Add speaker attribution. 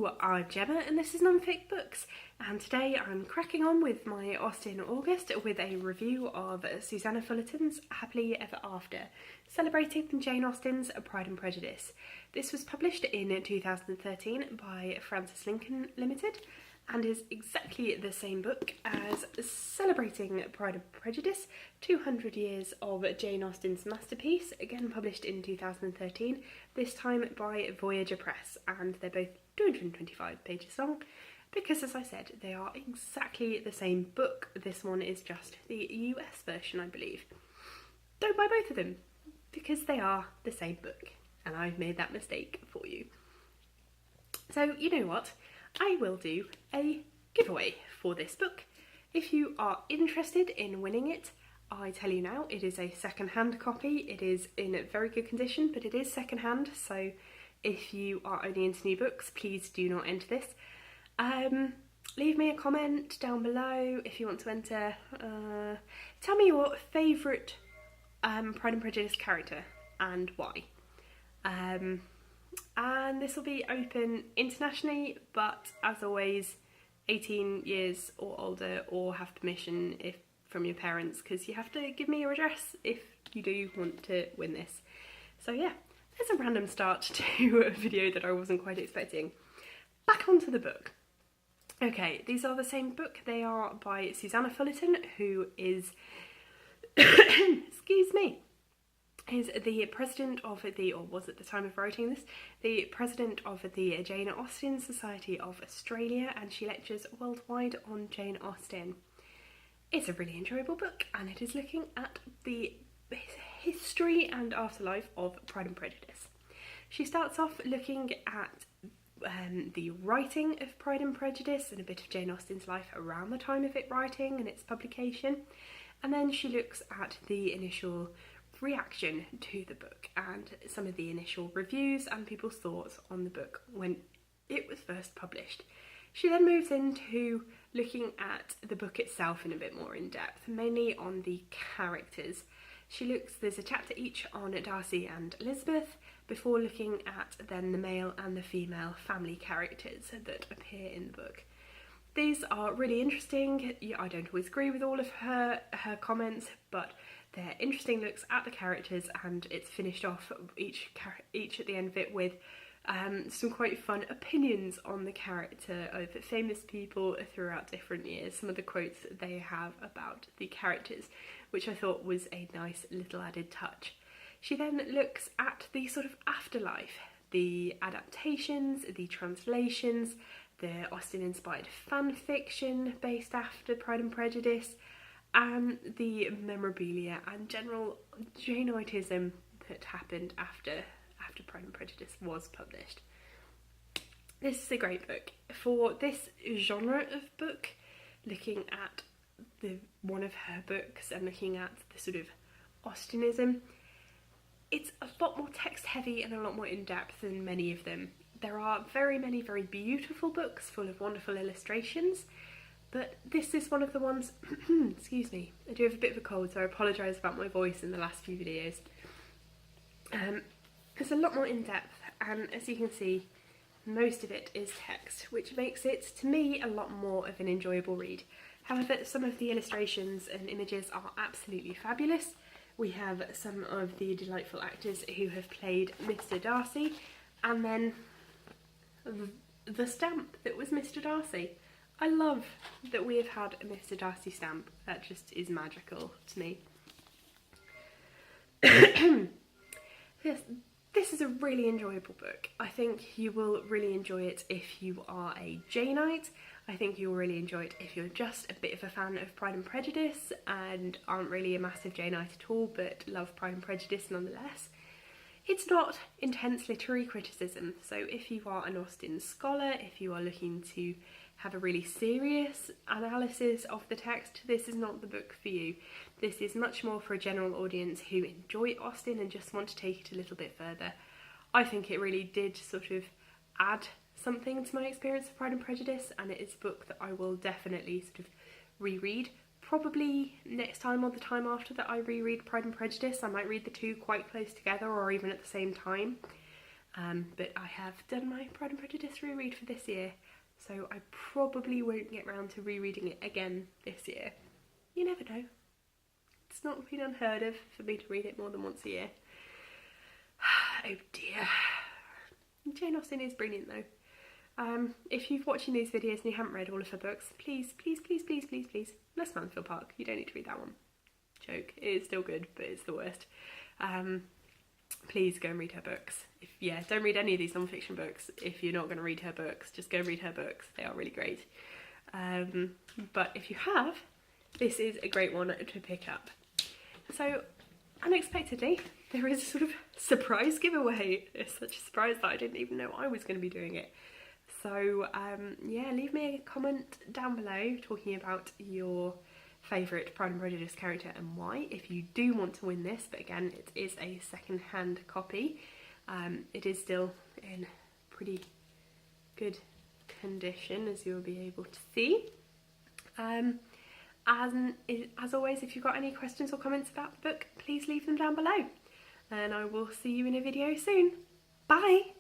Speaker 1: Hello, I'm Gemma and this is Non-Fic Books, and today I'm cracking on with my Austen August with a review of Susannah Fullerton's Happily Ever After, celebrating Jane Austen's Pride and Prejudice. This was published in 2013 by Francis Lincoln Limited and is exactly the same book as Celebrating Pride and Prejudice, 200 Years of Jane Austen's Masterpiece, again published in 2013, this time by Voyager Press, and they're both 225 pages long, because as I said, they are exactly the same book. This one is just the US version, I believe. Don't buy both of them, because they are the same book, and I've made that mistake for you. So, you know what? I will do a giveaway for this book. If you are interested in winning it, I tell you now, it is a second-hand copy. It is in very good condition, but it is second-hand, so if you are only into new books, please do not enter this. Leave me a comment down below if you want to enter. Tell me your favourite Pride and Prejudice character and why. And this will be open internationally, but as always, 18 years or older, or have permission from your parents, because you have to give me your address if you do want to win this. So yeah, there's a random start to a video that I wasn't quite expecting. Back onto the book. Okay, these are the same book. They are by Susannah Fullerton, who is, excuse me, is the president of the, or was at the time of writing this, the president of the Jane Austen Society of Australia, and she lectures worldwide on Jane Austen. It's a really enjoyable book, and it is looking at the history and afterlife of Pride and Prejudice. She starts off looking at the writing of Pride and Prejudice and a bit of Jane Austen's life around the time of it writing and its publication, and then she looks at the initial reaction to the book and some of the initial reviews and people's thoughts on the book when it was first published. She then moves into looking at the book itself in a bit more in depth, mainly on the characters. There's a chapter each on Darcy and Elizabeth, before looking at then the male and the female family characters that appear in the book. These are really interesting. I don't always agree with all of her comments, but they're interesting looks at the characters, and it's finished off each at the end of it with some quite fun opinions on the character of famous people throughout different years, some of the quotes they have about the characters, which I thought was a nice little added touch. She then looks at the sort of afterlife, the adaptations, the translations, the Austen-inspired fan fiction based after Pride and Prejudice, and the memorabilia and general Janeism that happened after Pride and Prejudice was published. This is a great book. For this genre of book, looking at one of her books and looking at the sort of Austenism, it's a lot more text heavy and a lot more in-depth than many of them. There are very many very beautiful books full of wonderful illustrations, but this is one of the ones, excuse me, I do have a bit of a cold, so I apologise about my voice in the last few videos. It's a lot more in-depth, and as you can see, most of it is text, which makes it, to me, a lot more of an enjoyable read. However, some of the illustrations and images are absolutely fabulous. We have some of the delightful actors who have played Mr. Darcy, and then the stamp that was Mr. Darcy. I love that we have had a Mr. Darcy stamp. That just is magical to me. This is a really enjoyable book. I think you will really enjoy it if you are a Janeite. I think you'll really enjoy it if you're just a bit of a fan of Pride and Prejudice and aren't really a massive Janeite at all, but love Pride and Prejudice nonetheless. It's not intense literary criticism, so if you are an Austen scholar, if you are looking to have a really serious analysis of the text, this is not the book for you. This is much more for a general audience who enjoy Austen and just want to take it a little bit further. I think it really did sort of add something to my experience of Pride and Prejudice, and it is a book that I will definitely sort of reread. Probably next time or the time after that I reread Pride and Prejudice, I might read the two quite close together or even at the same time. but I have done my Pride and Prejudice reread for this year, so I probably won't get round to rereading it again this year. You never know. It's not been unheard of for me to read it more than once a year. Oh dear. Jane Austen is brilliant though. If you're watching these videos and you haven't read all of her books, please, unless Mansfield Park, you don't need to read that one. Joke, it is still good, but it's the worst. Please go and read her books. Don't read any of these non-fiction books. If you're not going to read her books, just go read her books. They are really great. But if you have, this is a great one to pick up. So, unexpectedly, there is a sort of surprise giveaway. It's such a surprise that I didn't even know I was going to be doing it. So, yeah, leave me a comment down below talking about your favourite Pride and Prejudice character and why, if you do want to win this. But again, it is a second-hand copy. It is still in pretty good condition, as you'll be able to see. As always, if you've got any questions or comments about the book, please leave them down below. And I will see you in a video soon. Bye!